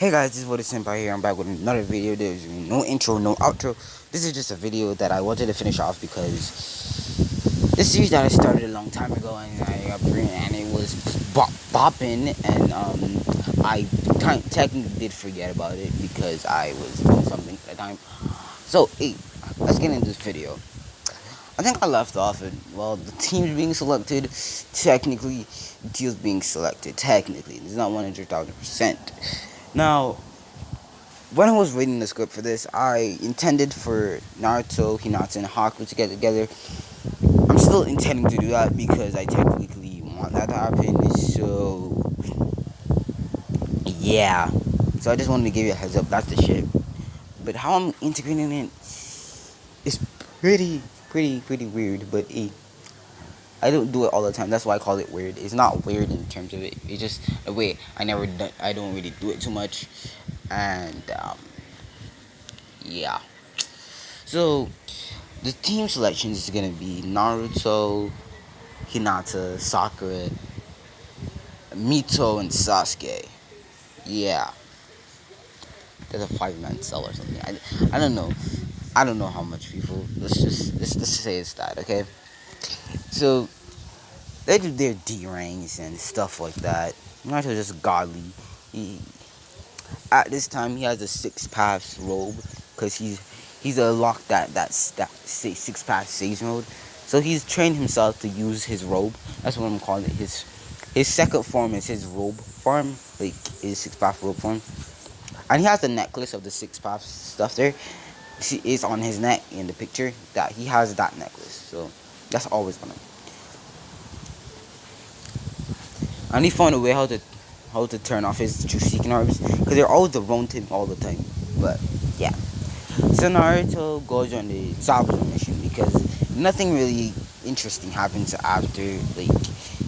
Hey guys, this is What Senpai here. I'm back with another video. There's no intro, no outro. This is just a video that I wanted to finish off because this series that I started a long time ago and it was bopping and I technically did forget about it because I was doing something at the time. So hey, let's get into this video. I think I left off at, well, the teams being selected, technically, deals being selected, technically. It's not 100,000%. Now, when I was reading the script for this, I intended for Naruto, Hinata, and Haku to get together. I'm still intending to do that because I technically want that to happen, so, yeah. So I just wanted to give you a heads up, that's the shit. But how I'm integrating it is pretty weird, but I don't do it all the time. That's why I call it weird. It's not weird in terms of it. It's just a way I don't really do it too much, and yeah. So the team selection is gonna be Naruto, Hinata, Sakura, Mito, and Sasuke. Yeah, there's a 5-man cell or something. I don't know. I don't know how much people. Let's say it's that, okay? So they do their D ranks and stuff like that. Naruto's just godly. At this time he has a 6 paths robe because he's unlocked that 6 paths sage mode. So he's trained himself to use his robe. That's what I'm calling it. His second form is his robe form, like his 6 path robe form. And he has the necklace of the 6 paths stuff there. See, it's on his neck in the picture that he has that necklace. So that's always gonna. And he found a way how to turn off his true seeking orbs because they're always around him all the time. But yeah, so Naruto goes on the Zabuza mission because nothing really interesting happens after, like,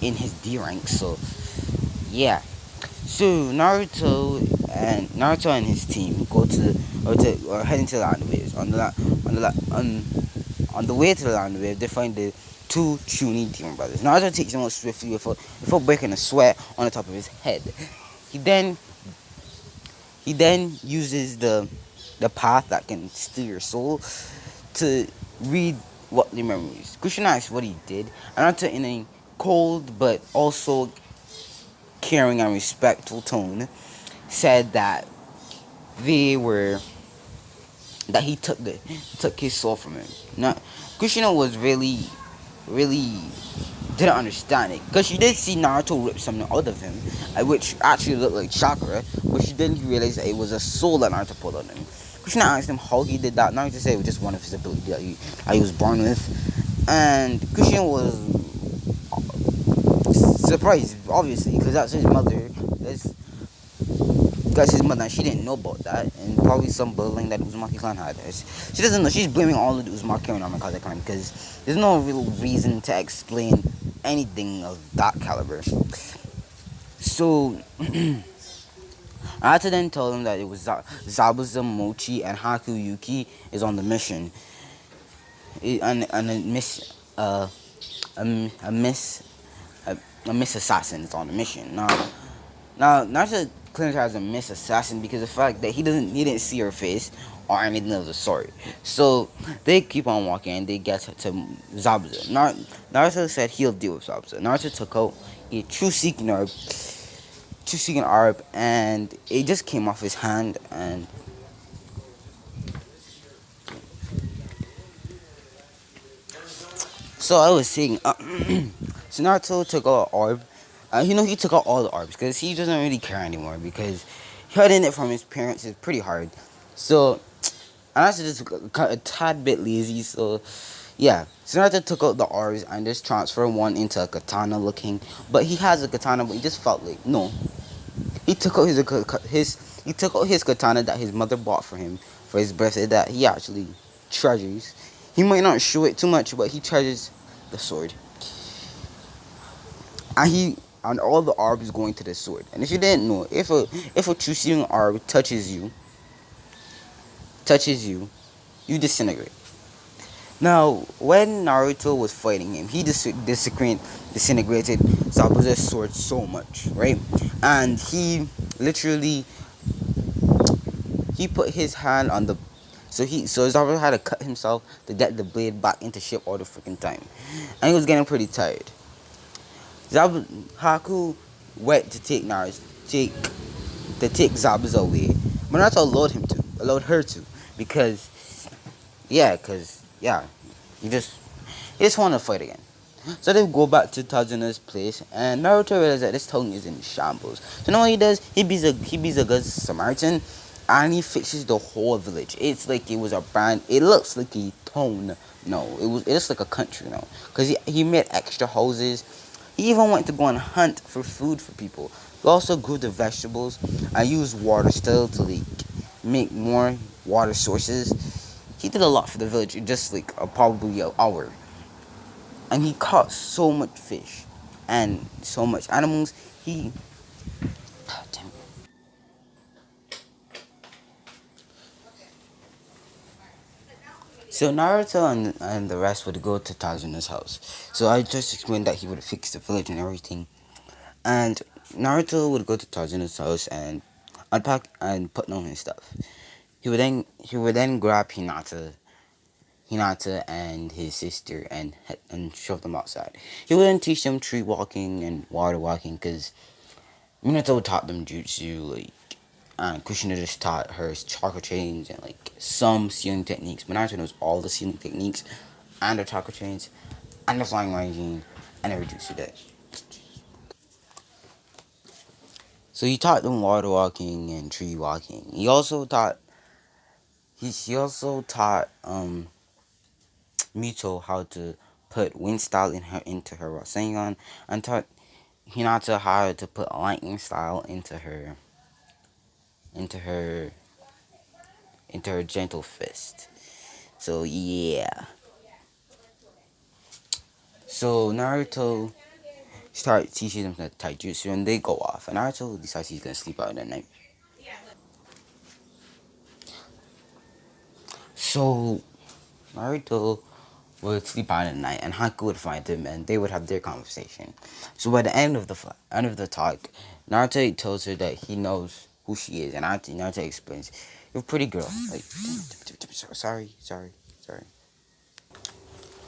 in his D rank. So yeah, so Naruto and his team go or head into the land waves. On the way to the land wave, they find the 2 Chunin demon brothers. Naruto takes them out swiftly before breaking a sweat on the top of his head. He then uses the path that can steal your soul to read what the memories. Kushina asks what he did, and Naruto, in a cold but also caring and respectful tone, said that he took his soul from him. Now, Kushina was really didn't understand it because she did see Naruto rip something out of him, which actually looked like chakra, but she didn't realize that it was a soul that Naruto pulled out of him. Kushina asked him how he did that. Naruto said it was just one of his abilities that he was born with, and Kushina was surprised, obviously, because that's his mother. That's his mother, and she didn't know about that, and probably some bullying that Uzumaki clan had. She doesn't know. She's blaming all of the Uzumaki on Namikaze clan because there's no real reason to explain anything of that caliber. So Naruto then told him that it was Zabuza, Mochi, and Haku Yuki is on the mission, and a miss assassin is on the mission. Now Naruto claims her as a miss assassin because of the fact that he didn't see her face or anything of the sort. So they keep on walking and they get to Zabuza. Naruto said he'll deal with Zabuza. Naruto took out a true seeking orb, and it just came off his hand, and so I was saying, so Naruto took out an orb. He took out all the orbs because he doesn't really care anymore because hiding it from his parents is pretty hard. So Naruto just got a tad bit lazy. So yeah, so Naruto took out the orbs and just transferred one into a katana looking. But he has a katana, but he just felt like no. He took out his katana that his mother bought for him for his birthday that he actually treasures. He might not show it too much, but he treasures the sword. And all the orbs going to the sword. And if you didn't know, if a true seeing orb touches you, you disintegrate. Now, when Naruto was fighting him, he disintegrated Zabuza's sword so much, right? And he literally he put his hand on the so Zabuza had to cut himself to get the blade back into shape all the freaking time, and he was getting pretty tired. Haku went to take take Zabuza away, but Naruto allowed her to, because yeah, he just wanted to fight again. So they go back to Tazuna's place, and Naruto realizes that this town is in shambles. So now what he does, he beats a good Samaritan, and he fixes the whole village. It's like it was a brand. It looks like a town. No, it looks like a country now, because he made extra houses. He even went to go and hunt for food for people. He also grew the vegetables and used water still to like make more water sources. He did a lot for the village in just like probably an hour, and he caught so much fish and so much animals. He damn it. So Naruto and the rest would go to Tazuna's house. So I just explained that he would fix the village and everything. And Naruto would go to Tazuna's house and unpack and put down his stuff. He would then grab Hinata and his sister and shove them outside. He would then teach them tree walking and water walking, because Minato taught them jutsu, like, and Kushina just taught her chakra chains and like some sealing techniques. Minato knows all the sealing techniques and the chakra chains and the flying regime and every jutsu day. So he taught them water walking and tree walking. He also taught Mito how to put wind style into her Rasengan, and taught Hinata how to put lightning style into her gentle fist. So yeah. So Naruto starts teaching them the taijutsu, and they go off. And Naruto decides he's gonna sleep out that night. So Naruto would sleep out at night, and Haku would find him, and they would have their conversation. So by the end of the talk, Naruto tells her that he knows who she is, and Naruto explains, "You're a pretty girl." Like, sorry.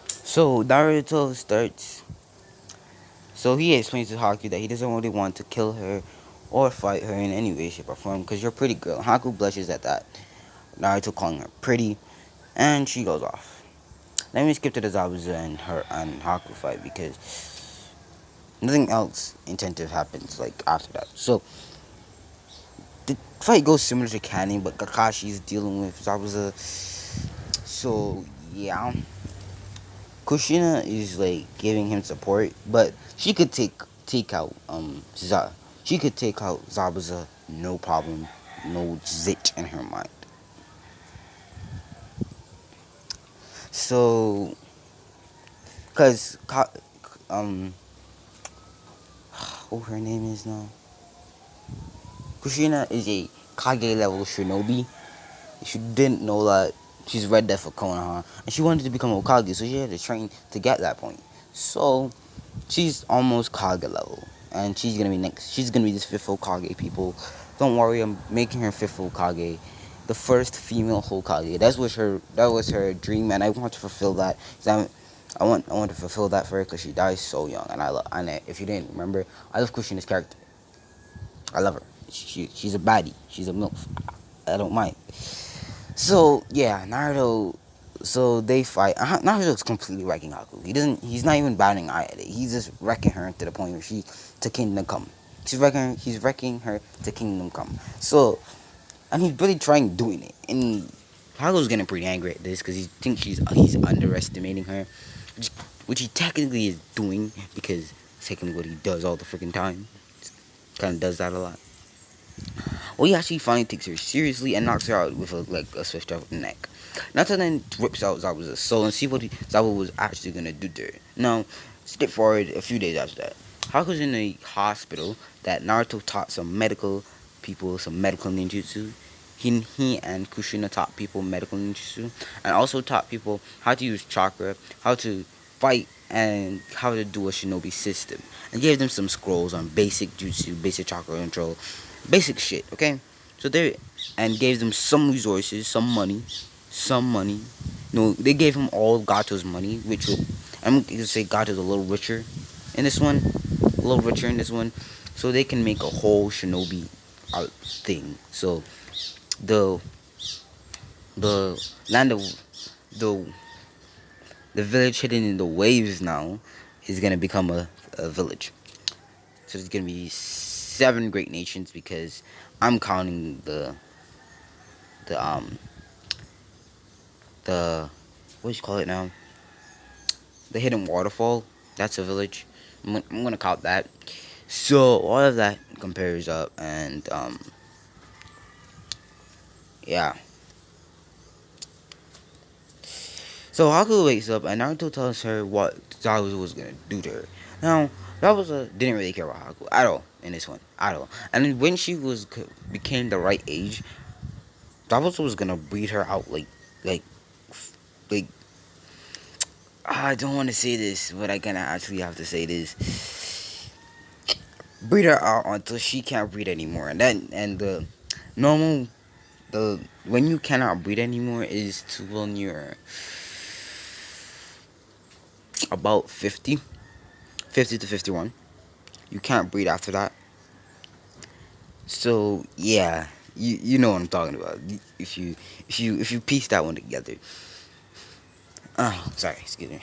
So Naruto starts. So he explains to Haku that he doesn't really want to kill her or fight her in any way, shape, or form, because you're a pretty girl. Haku blushes at that. Naruto calling her pretty, and she goes off. Let me skip to the Zabuza and her and Haku fight, because nothing else intensive happens like after that. So the fight goes similar to Canning, but Kakashi is dealing with Zabuza. So yeah, Kushina is like giving him support, but she could take out she could take out Zabuza, no problem, no zit in her mind. So, cause what her name is now? Kushina is a Kage level shinobi. She didn't know that she's read that for Konoha, and she wanted to become Okage, so she had to train to get that point. So she's almost Kage level, and she's gonna be next. She's gonna be this fifth Hokage. People, don't worry, I'm making her fifth Hokage, the first female Hokage. That was her dream, and I want to fulfill that. I want to fulfill that for her, because she dies so young, and if you didn't remember, I love Kushina's character. I love her. She's a baddie. She's a milf. I don't mind. So yeah, Naruto. So they fight. Naruto's completely wrecking Haku. He's not even batting eye at it. He's just wrecking her to the point where she to Kingdom Come. He's wrecking her to Kingdom Come. So, and he's really trying doing it. And Haku's getting pretty angry at this, because he thinks he's underestimating her, which he technically is doing, because it's taking what he does all the freaking time. Kind of does that a lot. Well, he actually finally takes her seriously and knocks her out with a swift drop of the neck. Naruto then rips out Zabuza's soul and see what Zabu was actually gonna do to her. Now, skip forward a few days after that. Haku's in a hospital that Naruto taught some medical ninjutsu. He and Kushina taught people medical ninjutsu, and also taught people how to use chakra, how to fight, and how to do a shinobi system, and gave them some scrolls on basic jutsu, basic chakra control, basic shit. Okay, so and gave them some resources, some money, some money. No, they gave him all Gato's money, which would, I'm gonna say Gato's a little richer in this one, a little richer in this one, so they can make a whole shinobi thing. So the land of the the village hidden in the waves now is gonna become a village. So there's gonna be 7 great nations because I'm counting the the what do you call it now? The hidden waterfall. That's a village. I'm gonna count that. So all of that compares up, and yeah. So Haku wakes up and Naruto tells her what Zabuza was gonna do to her. Now Zabuza didn't really care about Haku at all in this one, at all. And then when she became the right age, Zabuza was gonna breed her out like like. I don't want to say this, but I gonna actually have to say this. Breed her out until she can't breed anymore, and the normal the when you cannot breed anymore is to when you're about 50 to 51. You can't breed after that. So yeah, you know what I'm talking about. If you piece that one together. Oh, sorry, excuse me.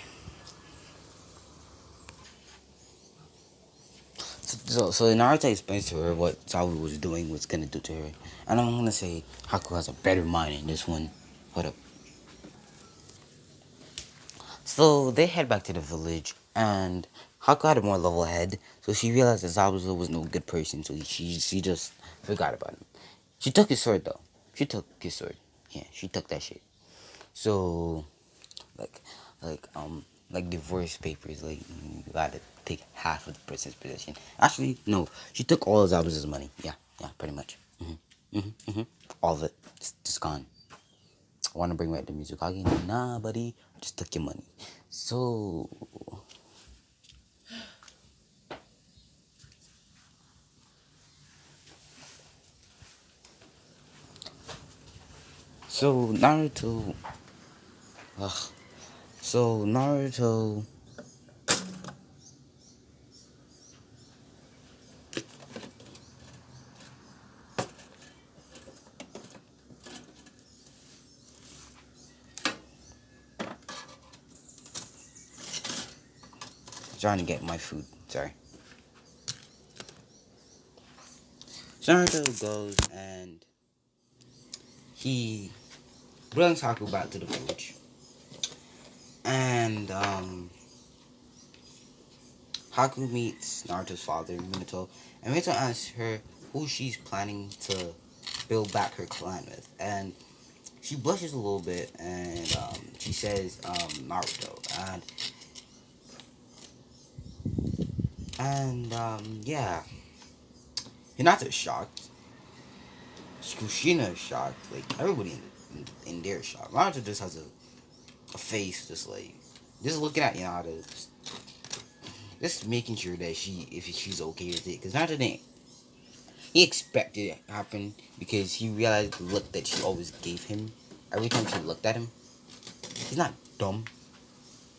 So Naruto explains to her what Zabu was doing, what's gonna do to her, and I'm gonna say Haku has a better mind in this one. Hold up. So they head back to the village, and Haku had a more level head, so she realized that Zabuza was no good person, so she just forgot about him. She took his sword though. She took his sword. Yeah, she took that shit. So like like divorce papers, like you gotta take half of the person's possession. Actually, no, she took all of Zabuza's money. Yeah, pretty much. All of it, just gone. I want to bring back the Mizukage. Nah, buddy, I just took your money. So so Naruto. Ugh. So Naruto. Trying to get my food. Sorry. So Naruto goes and he brings Haku back to the village, and Haku meets Naruto's father, Minato, and Minato asks her who she's planning to build back her clan with, and she blushes a little bit, and she says Naruto, and yeah, Hinata's shocked. Kushina is shocked. Like everybody in there is shocked. Naruto just has a face, just like just looking at Hinata, just making sure that she's okay with it, because Naruto didn't. He expected it to happen because he realized the look that she always gave him every time she looked at him. He's not dumb.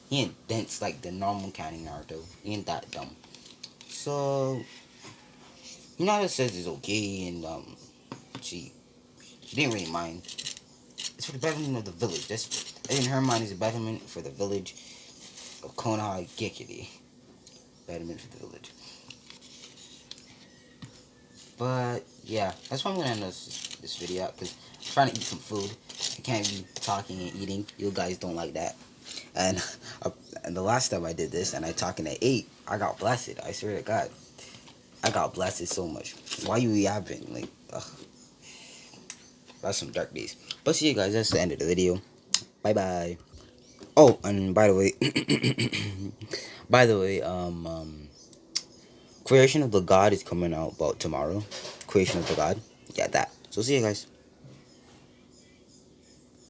He ain't dense like the normal counting Naruto. He ain't that dumb. So Hinata says it's okay, and she didn't really mind. It's for the betterment of the village. That's in her mind is a betterment for the village of Konoha Gekiri. Betterment for the village. But yeah, that's why I'm gonna end this video out, because I'm trying to eat some food. I can't be talking and eating. You guys don't like that. And and the last time I did this and I talking at 8, I got blasted. I swear to God, I got blasted so much. Why you yapping? Like, ugh. That's some dark days. But see you guys. That's the end of the video. Bye bye. Oh, and by the way, by the way, Creation of the God is coming out about tomorrow. Creation of the God. Yeah, that. So see you guys.